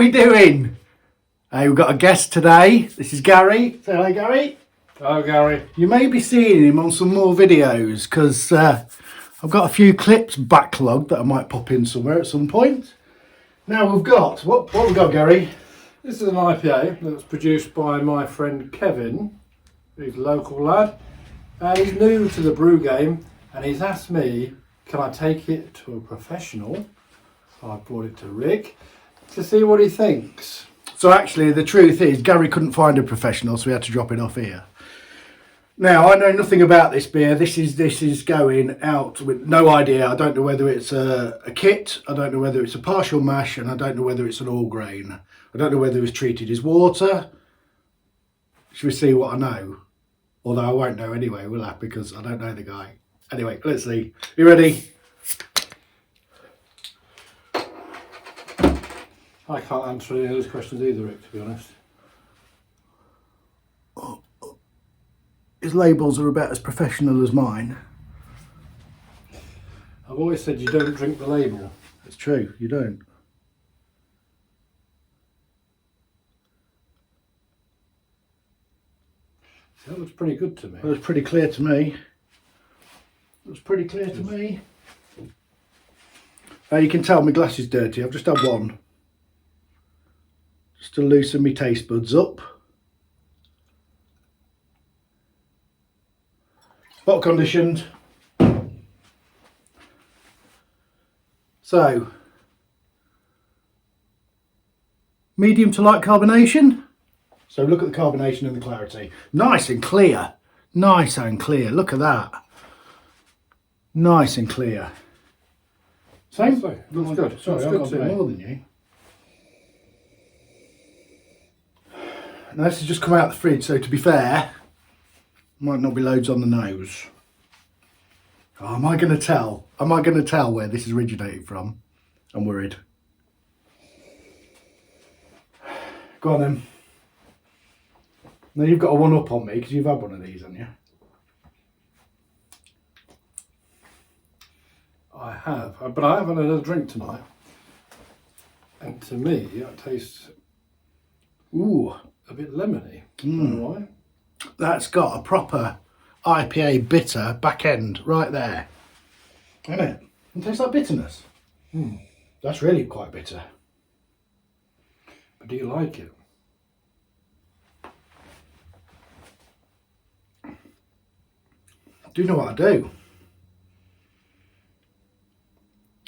we doing? Hey, we've got a guest today. This is Gary. Say hi, Gary. Hello, Gary. You may be seeing him on some more videos because I've got a few clips backlogged that I might pop in somewhere at some point. Now we've got, what we got, Gary? This is an IPA that's produced by my friend Kevin. He's a local lad and he's new to the brew game, and he's asked me, can I take it to a professional? So I brought it to Rick to see what he thinks. So actually the truth is Gary couldn't find a professional, so we had to drop it off here. Now I know nothing about this beer. This is going out with no idea. I don't know whether it's a kit, I don't know whether it's a partial mash, and I don't know whether it's an all grain. I don't know whether it's treated as water. Should we see what I know? Although I won't know anyway, will I? Because I don't know the guy. Anyway, let's see. You ready? I can't answer any of those questions either, Rick, to be honest. His labels are about as professional as mine. I've always said you don't drink the label. It's true, you don't. That looks pretty good to me. It was pretty clear to me. It was pretty clear to me. You can tell my glass is dirty. I've just had one. Just to loosen my taste buds up. Bottle conditioned. So, medium to light carbonation. So look at the carbonation and the clarity. Nice and clear. Nice and clear. Look at that. Nice and clear. Same? Looks good. Sorry, I've got a bit more than you. Now this has just come out of the fridge, so to be fair, might not be loads on the nose. Oh, am I going to tell? Am I going to tell where this is originated from? I'm worried. Go on then. Now you've got a one up on me because you've had one of these, haven't you? I have, but I haven't had another drink tonight. And to me, it tastes a bit lemony. I don't know why. That's got a proper IPA bitter back end right there. Isn't it? It tastes like bitterness. That's really quite bitter. But do you like it? Do you know what I do?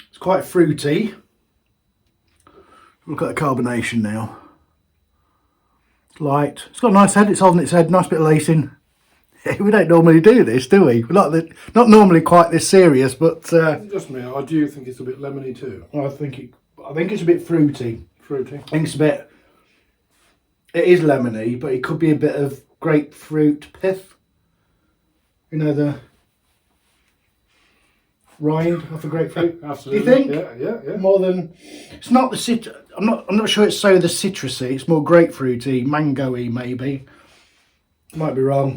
It's quite fruity. Look at the carbonation now. Light. It's got a nice head. It's holding its head. Nice bit of lacing. We don't normally do this, do we? We're not normally quite this serious, but Just me. I do think it's a bit lemony too. I think it's a bit fruity. Fruity. I think it's a bit. It is lemony, but it could be a bit of grapefruit pith. You know, the rind off a grapefruit. Absolutely. Do you think? Yeah. More than it's not the citrus. I'm not sure it's so the citrusy. It's more grapefruity, mango-y maybe. Might be wrong.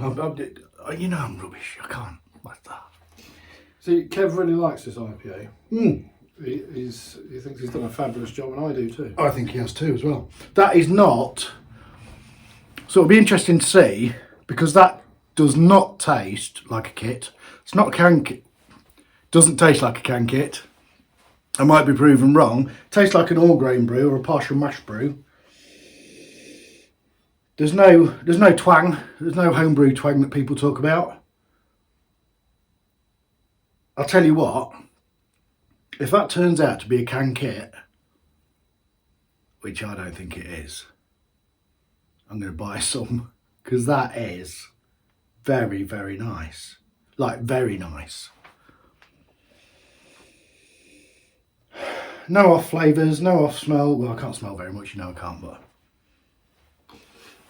You know I'm rubbish. I can't like that. See, Kev really likes this IPA. He thinks he's done a fabulous job, and I do too. I think he has too as well. That is not. So it'll be interesting to see, because that does not taste like a kit. It's not a can kit. Doesn't taste like a can kit. I might be proven wrong. Tastes like an all grain brew or a partial mash brew. There's no twang. There's no homebrew twang that people talk about. I'll tell you what. If that turns out to be a can kit, which I don't think it is, I'm going to buy some, because that is very, very nice. Like, very nice. No off flavours, no off smell. Well, I can't smell very much, you know I can't, but...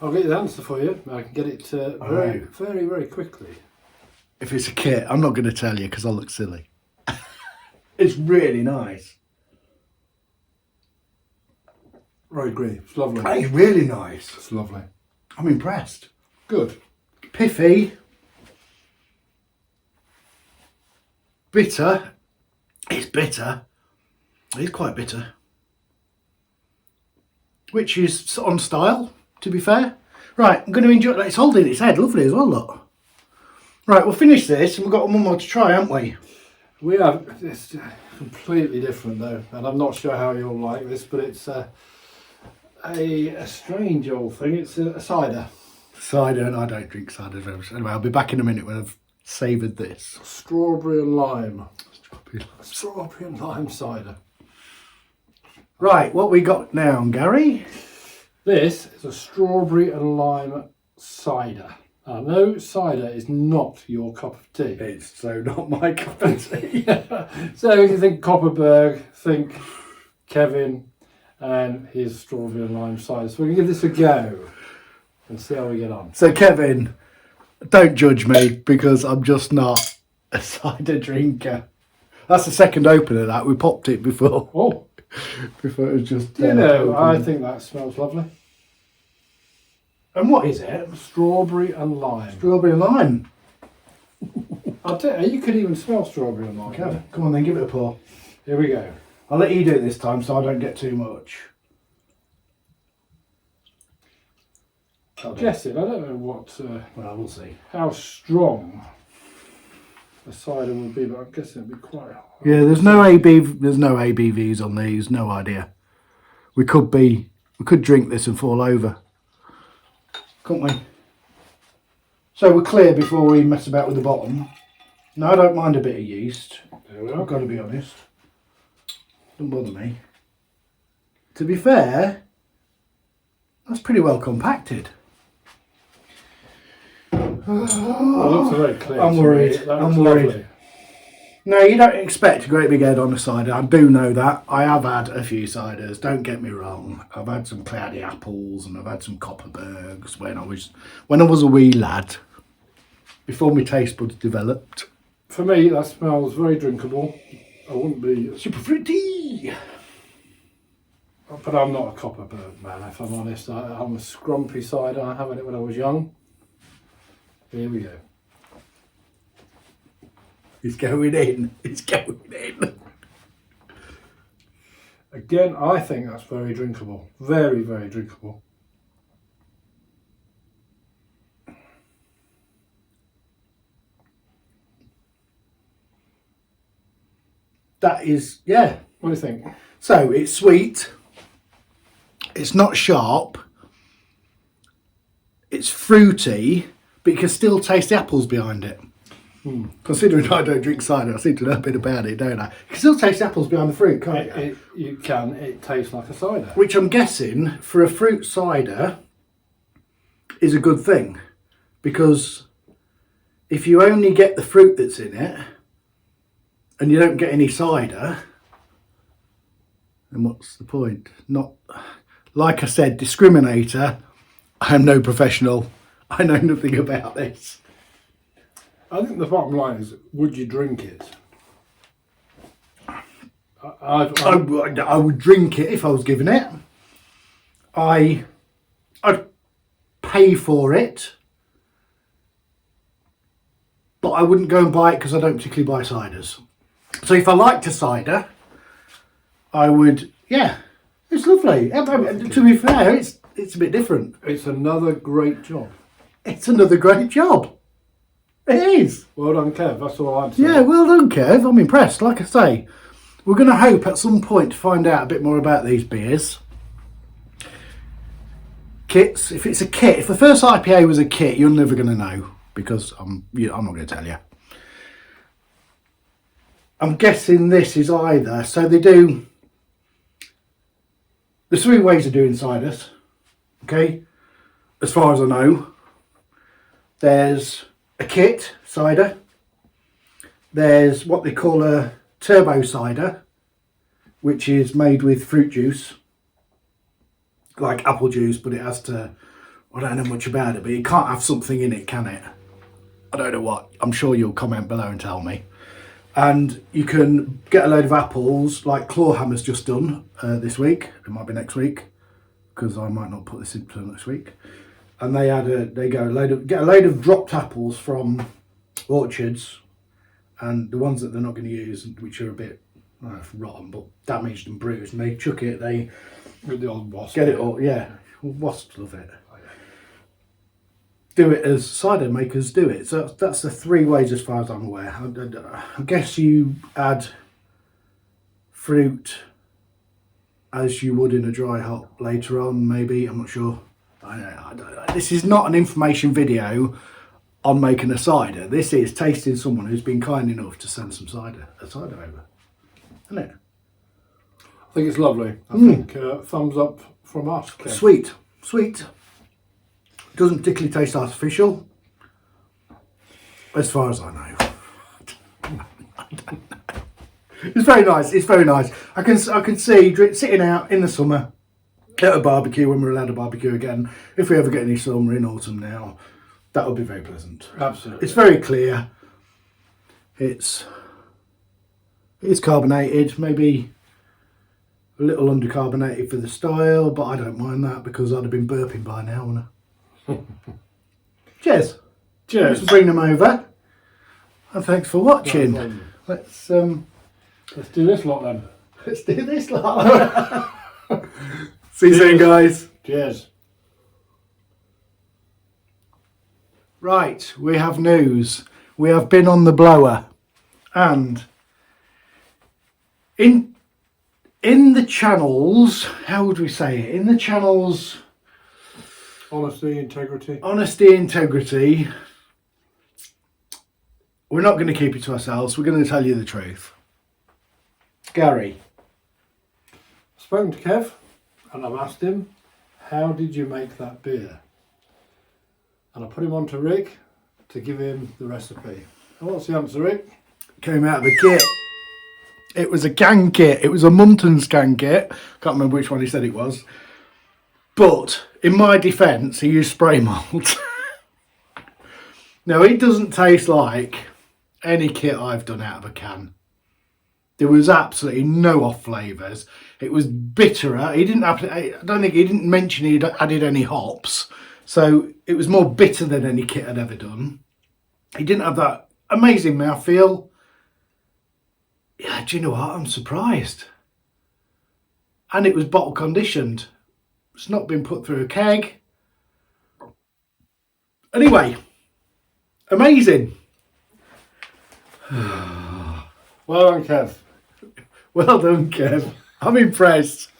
I'll get the answer for you. I can get it very, very, very quickly. If it's a kit, I'm not going to tell you because I'll look silly. It's really nice. I agree. It's lovely. It's really nice. It's lovely. I'm impressed. Good. Piffy. Bitter. It's bitter. It's quite bitter. which is on style, to be fair. Right, I'm going to enjoy. It's holding its head lovely as well, look. Right, we'll finish this and we've got one more to try, haven't we? We have. It's completely different though, and I'm not sure how you'll like this, but it's a strange old thing. It's a cider. Cider, and I don't drink cider very much. Anyway, I'll be back in a minute when I've savoured this. Strawberry and lime. Strawberry and lime cider. Right, what we got now, Gary? This is a strawberry and lime cider. No, cider is not your cup of tea. It's so not my cup of tea. So if you think Copperberg, think Kevin and his strawberry and lime cider. So we're going to give this a go and see how we get on. So Kevin, don't judge me because I'm just not a cider drinker. That's the second open of that. We popped it before. Oh, Before it was just... you know, I think that smells lovely. And what is it? Strawberry and lime. Strawberry and lime. I'll tell you, you could even smell strawberry and lime. Okay, come on then, give it a pour. Here we go. I'll let you do it this time so I don't get too much. I'm guessing, I don't know what, Well, we'll see. how strong the cider will be, but I'm guessing it'll be quite hot. Yeah, there's no ABVs on these, no idea. We could drink this and fall over, couldn't we? So we're clear before we mess about with the bottom. No, I don't mind a bit of yeast. There we I've are. got to be honest. Don't bother me. To be fair, that's pretty well compacted. Well, it looks very clear. I'm to worried. me. That I'm looks worried. lovely. No, you don't expect a great big head on a cider. I do know that. I have had a few ciders, don't get me wrong. I've had some cloudy apples and I've had some Copperbergs when I was a wee lad, before my taste buds developed. For me, that smells very drinkable. I wouldn't be, Super fruity. but I'm not a Copperberg man, if I'm honest. I'm a scrumpy cider. I had it when I was young. Here we go. It's going in. It's going in. Again, I think that's very drinkable. Very, very drinkable. That is, yeah. What do you think? So it's sweet. It's not sharp. It's fruity, but you can still taste the apples behind it. Considering I don't drink cider, I seem to know a bit about it, don't I? You can still taste the apples behind the fruit, can't you? You can. It tastes like a cider. Which I'm guessing, for a fruit cider, is a good thing. Because if you only get the fruit that's in it, and you don't get any cider, then what's the point? Not, like I said, discriminator. I am no professional. I know nothing about this. I think the bottom line is, would you drink it? I would drink it if I was given it. I'd pay for it, but I wouldn't go and buy it because I don't particularly buy ciders. So if I liked a cider, I would. Yeah, it's lovely. To be fair, it's a bit different. It's another great job. It's another great job. It is. Well done, Kev. That's all I'm saying. Yeah, well done, Kev. I'm impressed. Like I say, we're going to hope at some point to find out a bit more about these beers. Kits. If it's a kit, if the first IPA was a kit, you're never going to know because I'm not going to tell you. I'm guessing this is either. So they do. There's three ways of doing ciders. Okay, as far as I know, there's a kit cider. There's what they call a turbo cider, which is made with fruit juice, like apple juice, but it has to, I don't know much about it, but it can't have something in it, can it? I don't know what. I'm sure you'll comment below and tell me. And you can get a load of apples, like Clawhammer's just done this week. It might be next week, because I might not put this in for next week. And get a load of dropped apples from orchards, and the ones that they're not going to use, which are a bit rotten but damaged and bruised, and they chuck it. They With the old wasp. Get it all, yeah. Wasps love it. Do it as cider makers do it. So that's the 3 ways as far as I'm aware. I guess you add fruit as you would in a dry hop later on, maybe. I'm not sure. This is not an information video on making a cider. This is tasting someone who's been kind enough to send a cider over. Isn't it? I think it's lovely. I think thumbs up from us. Kev. Sweet. Doesn't particularly taste artificial, as far as I know. It's very nice. I can see sitting out in the summer at a barbecue when we're allowed to barbecue again. If we ever get any summer in autumn now, that would be very pleasant. Absolutely. It's very clear. It's carbonated, maybe a little undercarbonated for the style, but I don't mind that because I'd have been burping by now, wouldn't I? Cheers. Let's bring them over. And thanks for watching. No, Let's do this lot then. Let's do this lot. See you soon, guys. Cheers. Right, we have news. We have been on the blower, and in the channels, how would we say it? In the channels, Honesty, integrity. We're not going to keep it to ourselves. We're going to tell you the truth. Gary. I've spoken to Kev and I've asked him, how did you make that beer? And I put him on to Rick to give him the recipe. And what's the answer, Rick? Came out of the kit. It was a gang kit. It was a Muntons gang kit. Can't remember which one he said it was. But in my defence, he used spray malt. Now, it doesn't taste like any kit I've done out of a can. There was absolutely no off flavours. It was bitterer. I don't think he didn't mention he'd added any hops. So it was more bitter than any kit I'd ever done. He didn't have that amazing mouthfeel. Yeah, do you know what? I'm surprised. And it was bottle conditioned. It's not been put through a keg. Anyway, amazing. Well done, Kev. Well done, Kev. I'm impressed.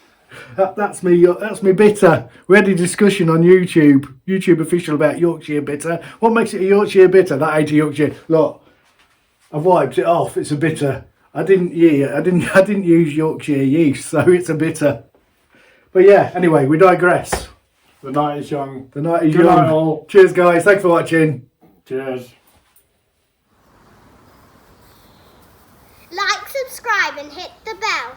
That's me bitter. We had a discussion on YouTube official about Yorkshire bitter. What makes it a Yorkshire bitter? That ain't a Yorkshire. Look, I've wiped it off. It's a bitter. I didn't use Yorkshire yeast, so it's a bitter. But yeah, anyway, we digress. The night is young. The night is Good young. night, all. Cheers, guys. Thanks for watching. Cheers. Like, subscribe and hit the bell.